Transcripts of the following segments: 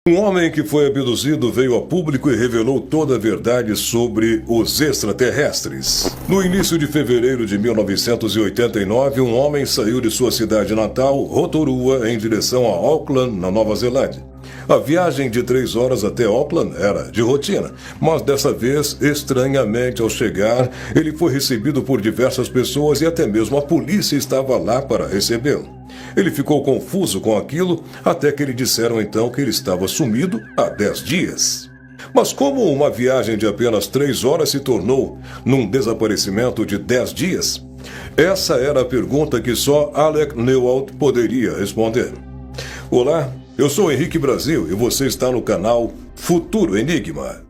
Um homem que foi abduzido veio a público e revelou toda a verdade sobre os extraterrestres. No início de fevereiro de 1989, um homem saiu de sua cidade natal, Rotorua, em direção a Auckland, na Nova Zelândia. A viagem de 3 horas até Auckland era de rotina, mas dessa vez, estranhamente, ao chegar, ele foi recebido por diversas pessoas e até mesmo a polícia estava lá para recebê-lo. Ele ficou confuso com aquilo, até que lhe disseram então que ele estava sumido há 10 dias. Mas como uma viagem de apenas 3 horas se tornou num desaparecimento de 10 dias? Essa era a pergunta que só Alec Newald poderia responder. Olá, eu sou Henrique Brasil e você está no canal Futuro Enigma.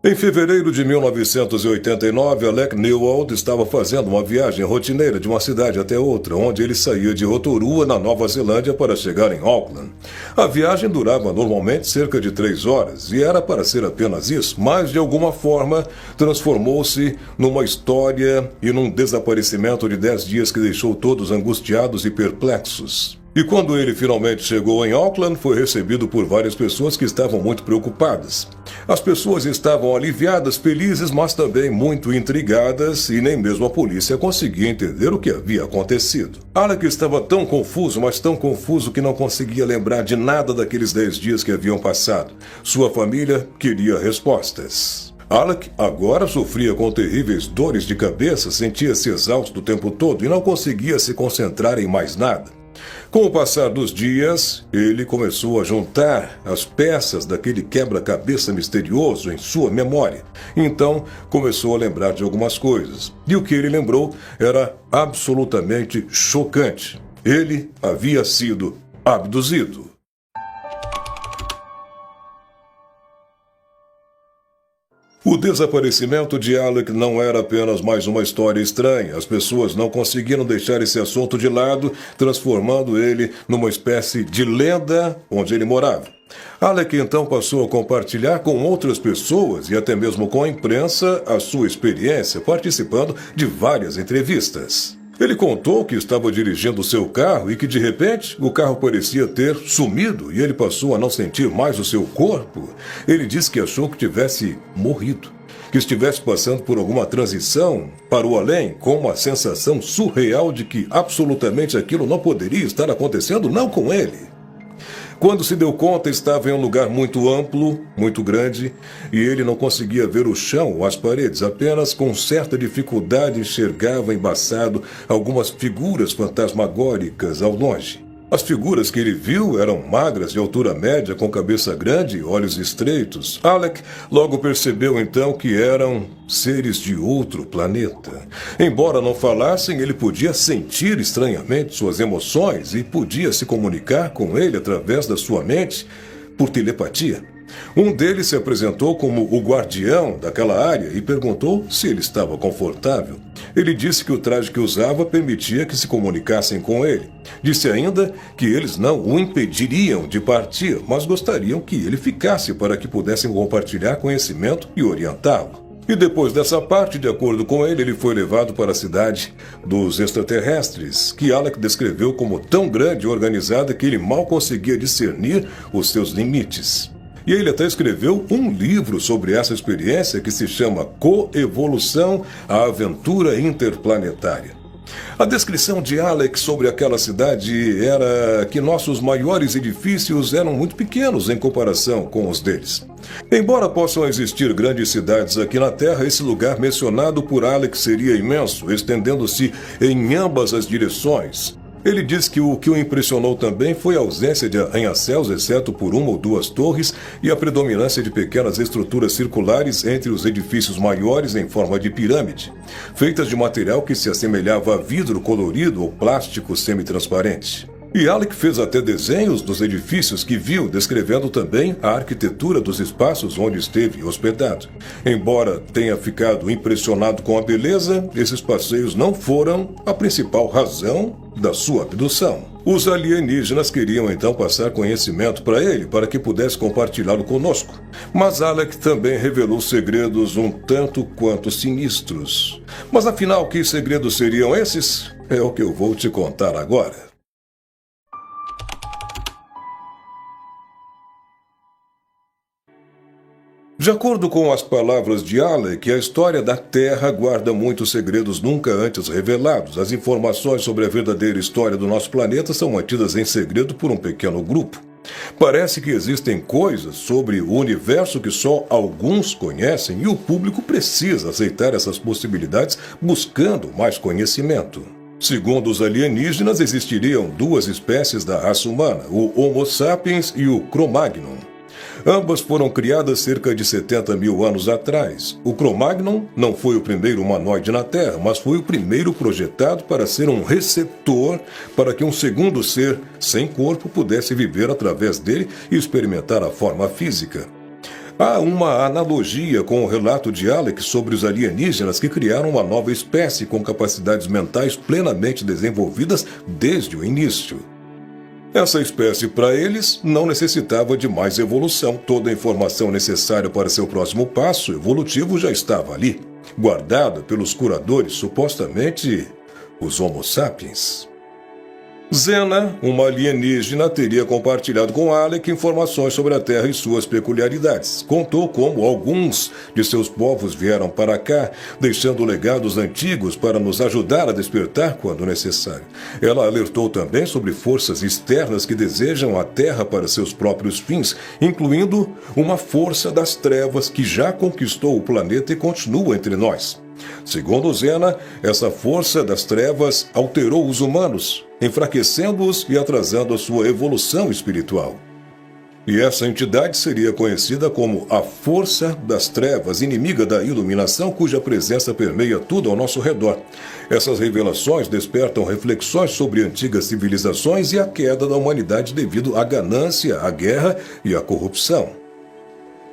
Em fevereiro de 1989, Alec Newald estava fazendo uma viagem rotineira de uma cidade até outra, onde ele saía de Rotorua, na Nova Zelândia, para chegar em Auckland. A viagem durava normalmente cerca de 3 horas, e era para ser apenas isso, mas de alguma forma transformou-se numa história e num desaparecimento de 10 dias que deixou todos angustiados e perplexos. E quando ele finalmente chegou em Auckland, foi recebido por várias pessoas que estavam muito preocupadas. As pessoas estavam aliviadas, felizes, mas também muito intrigadas, e nem mesmo a polícia conseguia entender o que havia acontecido. Alec estava tão confuso, mas tão confuso que não conseguia lembrar de nada daqueles 10 dias que haviam passado. Sua família queria respostas. Alec agora sofria com terríveis dores de cabeça, sentia-se exausto o tempo todo e não conseguia se concentrar em mais nada. Com o passar dos dias, ele começou a juntar as peças daquele quebra-cabeça misterioso em sua memória. Então, começou a lembrar de algumas coisas. E o que ele lembrou era absolutamente chocante. Ele havia sido abduzido. O desaparecimento de Alec não era apenas mais uma história estranha. As pessoas não conseguiram deixar esse assunto de lado, transformando ele numa espécie de lenda onde ele morava. Alec então passou a compartilhar com outras pessoas e até mesmo com a imprensa a sua experiência, participando de várias entrevistas. Ele contou que estava dirigindo seu carro e que, de repente, o carro parecia ter sumido e ele passou a não sentir mais o seu corpo. Ele disse que achou que tivesse morrido, que estivesse passando por alguma transição para o além, com uma sensação surreal de que absolutamente aquilo não poderia estar acontecendo, não com ele. Quando se deu conta, estava em um lugar muito amplo, muito grande, e ele não conseguia ver o chão ou as paredes, apenas com certa dificuldade enxergava embaçado algumas figuras fantasmagóricas ao longe. As figuras que ele viu eram magras, de altura média, com cabeça grande e olhos estreitos. Alec logo percebeu então que eram seres de outro planeta. Embora não falassem, ele podia sentir estranhamente suas emoções e podia se comunicar com ele através da sua mente por telepatia. Um deles se apresentou como o guardião daquela área e perguntou se ele estava confortável. Ele disse que o traje que usava permitia que se comunicassem com ele. Disse ainda que eles não o impediriam de partir, mas gostariam que ele ficasse para que pudessem compartilhar conhecimento e orientá-lo. E depois dessa parte, de acordo com ele, ele foi levado para a cidade dos extraterrestres, que Alec descreveu como tão grande e organizada que ele mal conseguia discernir os seus limites. E ele até escreveu um livro sobre essa experiência que se chama Coevolução, a Aventura Interplanetária. A descrição de Alec sobre aquela cidade era que nossos maiores edifícios eram muito pequenos em comparação com os deles. Embora possam existir grandes cidades aqui na Terra, esse lugar mencionado por Alec seria imenso, estendendo-se em ambas as direções. Ele diz que o que o impressionou também foi a ausência de arranha-céus, exceto por 1 ou 2 torres, e a predominância de pequenas estruturas circulares entre os edifícios maiores em forma de pirâmide, feitas de material que se assemelhava a vidro colorido ou plástico semi-transparente. E Alec fez até desenhos dos edifícios que viu, descrevendo também a arquitetura dos espaços onde esteve hospedado. Embora tenha ficado impressionado com a beleza, esses passeios não foram a principal razão da sua abdução. Os alienígenas queriam então passar conhecimento para ele, para que pudesse compartilhá-lo conosco. Mas Alec também revelou segredos um tanto quanto sinistros. Mas afinal, que segredos seriam esses? É o que eu vou te contar agora. De acordo com as palavras de Alec, a história da Terra guarda muitos segredos nunca antes revelados. As informações sobre a verdadeira história do nosso planeta são mantidas em segredo por um pequeno grupo. Parece que existem coisas sobre o universo que só alguns conhecem e o público precisa aceitar essas possibilidades buscando mais conhecimento. Segundo os alienígenas, existiriam duas espécies da raça humana, o Homo sapiens e o Cro-Magnon. Ambas foram criadas cerca de 70 mil anos atrás. O Cro-Magnon não foi o primeiro humanoide na Terra, mas foi o primeiro projetado para ser um receptor para que um segundo ser sem corpo pudesse viver através dele e experimentar a forma física. Há uma analogia com o relato de Alec sobre os alienígenas que criaram uma nova espécie com capacidades mentais plenamente desenvolvidas desde o início. Essa espécie, para eles, não necessitava de mais evolução. Toda a informação necessária para seu próximo passo evolutivo já estava ali, guardada pelos curadores, supostamente os Homo sapiens. Zena, uma alienígena, teria compartilhado com Alec informações sobre a Terra e suas peculiaridades. Contou como alguns de seus povos vieram para cá, deixando legados antigos para nos ajudar a despertar quando necessário. Ela alertou também sobre forças externas que desejam a Terra para seus próprios fins, incluindo uma força das trevas que já conquistou o planeta e continua entre nós. Segundo Zena, essa força das trevas alterou os humanos, enfraquecendo-os e atrasando a sua evolução espiritual. E essa entidade seria conhecida como a Força das Trevas, inimiga da iluminação, cuja presença permeia tudo ao nosso redor. Essas revelações despertam reflexões sobre antigas civilizações e a queda da humanidade devido à ganância, à guerra e à corrupção.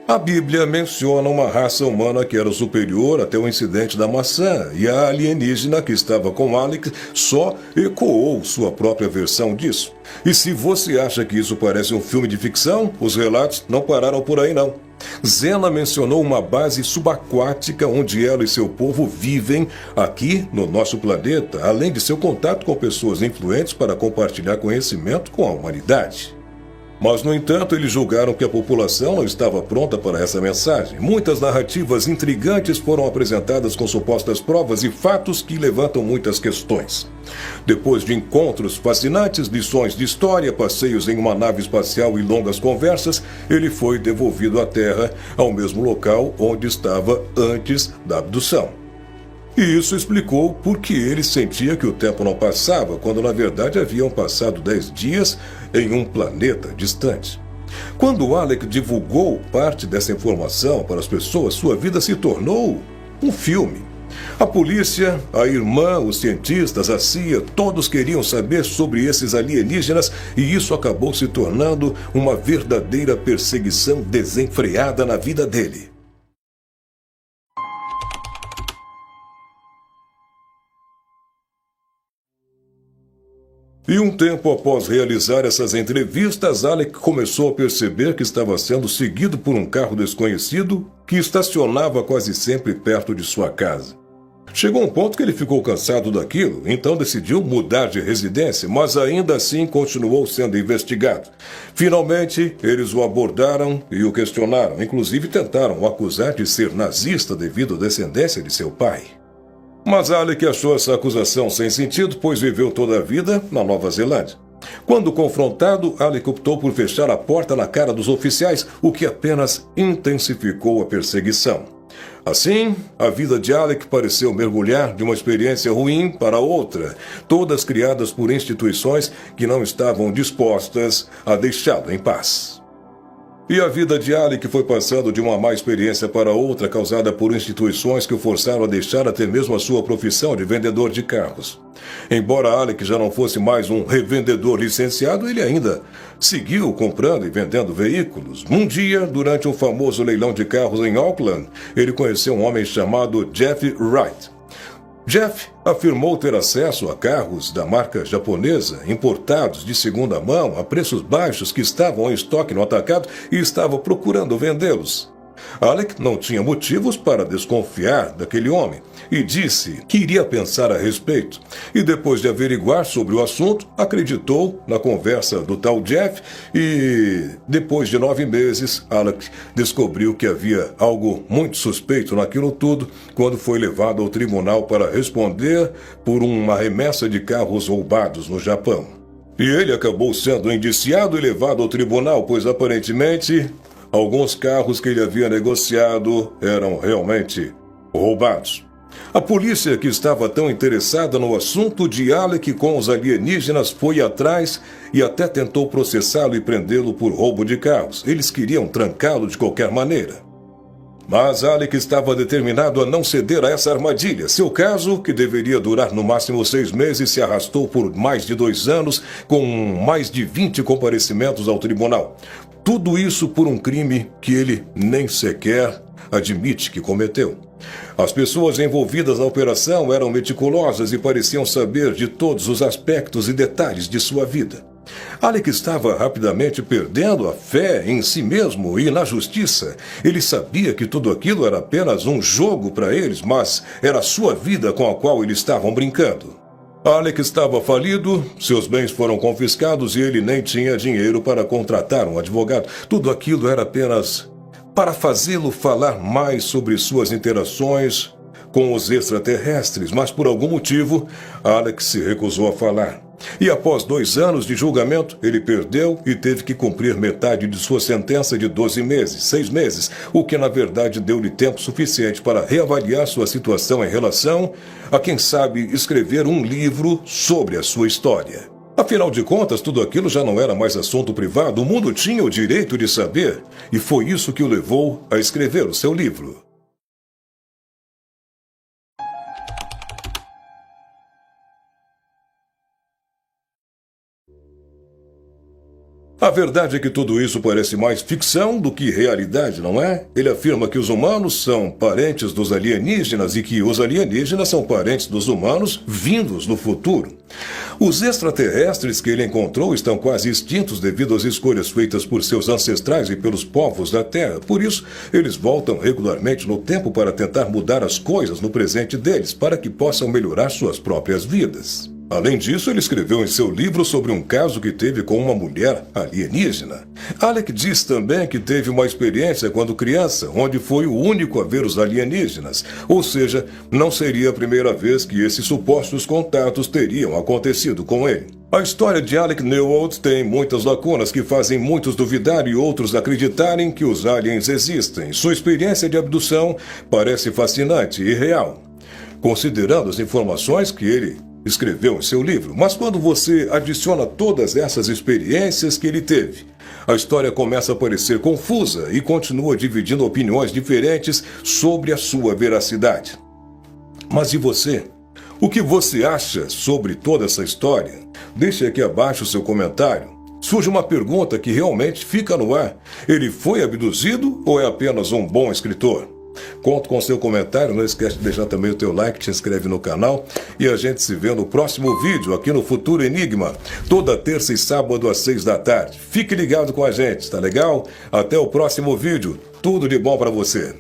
A Bíblia menciona uma raça humana que era superior até o incidente da maçã, e a alienígena que estava com Alec só ecoou sua própria versão disso. E se você acha que isso parece um filme de ficção, os relatos não pararam por aí não. Zena mencionou uma base subaquática onde ela e seu povo vivem aqui no nosso planeta, além de seu contato com pessoas influentes para compartilhar conhecimento com a humanidade. Mas, no entanto, eles julgaram que a população não estava pronta para essa mensagem. Muitas narrativas intrigantes foram apresentadas com supostas provas e fatos que levantam muitas questões. Depois de encontros fascinantes, lições de história, passeios em uma nave espacial e longas conversas, ele foi devolvido à Terra, ao mesmo local onde estava antes da abdução. E isso explicou por que ele sentia que o tempo não passava, quando na verdade haviam passado 10 dias em um planeta distante. Quando Alec divulgou parte dessa informação para as pessoas, sua vida se tornou um filme. A polícia, a irmã, os cientistas, a CIA, todos queriam saber sobre esses alienígenas e isso acabou se tornando uma verdadeira perseguição desenfreada na vida dele. E um tempo após realizar essas entrevistas, Alec começou a perceber que estava sendo seguido por um carro desconhecido que estacionava quase sempre perto de sua casa. Chegou um ponto que ele ficou cansado daquilo, então decidiu mudar de residência, mas ainda assim continuou sendo investigado. Finalmente, eles o abordaram e o questionaram, inclusive tentaram o acusar de ser nazista devido à descendência de seu pai. Mas Alec achou essa acusação sem sentido, pois viveu toda a vida na Nova Zelândia. Quando confrontado, Alec optou por fechar a porta na cara dos oficiais, o que apenas intensificou a perseguição. Assim, a vida de Alec pareceu mergulhar de uma experiência ruim para outra, todas criadas por instituições que não estavam dispostas a deixá-lo em paz. E a vida de Alec foi passando de uma má experiência para outra, causada por instituições que o forçaram a deixar até mesmo a sua profissão de vendedor de carros. Embora Alec já não fosse mais um revendedor licenciado, ele ainda seguiu comprando e vendendo veículos. Um dia, durante um famoso leilão de carros em Auckland, ele conheceu um homem chamado Jeff Wright. Jeff afirmou ter acesso a carros da marca japonesa, importados de segunda mão a preços baixos que estavam em estoque no atacado e estava procurando vendê-los. Alec não tinha motivos para desconfiar daquele homem e disse que iria pensar a respeito. E depois de averiguar sobre o assunto, acreditou na conversa do tal Jeff e, depois de 9 meses, Alec descobriu que havia algo muito suspeito naquilo tudo quando foi levado ao tribunal para responder por uma remessa de carros roubados no Japão. E ele acabou sendo indiciado e levado ao tribunal, pois aparentemente alguns carros que ele havia negociado eram realmente roubados. A polícia, que estava tão interessada no assunto de Alec com os alienígenas, foi atrás e até tentou processá-lo e prendê-lo por roubo de carros. Eles queriam trancá-lo de qualquer maneira. Mas Alec estava determinado a não ceder a essa armadilha. Seu caso, que deveria durar no máximo 6 meses, se arrastou por mais de 2 anos, com mais de 20 comparecimentos ao tribunal. Tudo isso por um crime que ele nem sequer admite que cometeu. As pessoas envolvidas na operação eram meticulosas e pareciam saber de todos os aspectos e detalhes de sua vida. Alec estava rapidamente perdendo a fé em si mesmo e na justiça. Ele sabia que tudo aquilo era apenas um jogo para eles, mas era a sua vida com a qual eles estavam brincando. Alec estava falido, seus bens foram confiscados e ele nem tinha dinheiro para contratar um advogado. Tudo aquilo era apenas para fazê-lo falar mais sobre suas interações com os extraterrestres, mas por algum motivo, Alec se recusou a falar. E após 2 anos de julgamento, ele perdeu e teve que cumprir metade de sua sentença de 12 meses, 6 meses, o que na verdade deu-lhe tempo suficiente para reavaliar sua situação em relação a, quem sabe, escrever um livro sobre a sua história. Afinal de contas, tudo aquilo já não era mais assunto privado, o mundo tinha o direito de saber, e foi isso que o levou a escrever o seu livro. A verdade é que tudo isso parece mais ficção do que realidade, não é? Ele afirma que os humanos são parentes dos alienígenas e que os alienígenas são parentes dos humanos vindos do futuro. Os extraterrestres que ele encontrou estão quase extintos devido às escolhas feitas por seus ancestrais e pelos povos da Terra. Por isso, eles voltam regularmente no tempo para tentar mudar as coisas no presente deles, para que possam melhorar suas próprias vidas. Além disso, ele escreveu em seu livro sobre um caso que teve com uma mulher alienígena. Alec diz também que teve uma experiência quando criança, onde foi o único a ver os alienígenas, ou seja, não seria a primeira vez que esses supostos contatos teriam acontecido com ele. A história de Alec Newald tem muitas lacunas que fazem muitos duvidar e outros acreditarem que os aliens existem. Sua experiência de abdução parece fascinante e real, considerando as informações que ele escreveu em seu livro, mas quando você adiciona todas essas experiências que ele teve, a história começa a parecer confusa e continua dividindo opiniões diferentes sobre a sua veracidade. Mas e você? O que você acha sobre toda essa história? Deixe aqui abaixo o seu comentário. Surge uma pergunta que realmente fica no ar. Ele foi abduzido ou é apenas um bom escritor? Conto com seu comentário, não esquece de deixar também o teu like, te inscreve no canal e a gente se vê no próximo vídeo aqui no Futuro Enigma, toda terça e sábado às 6 da tarde. Fique ligado com a gente, tá legal? Até o próximo vídeo, tudo de bom para você.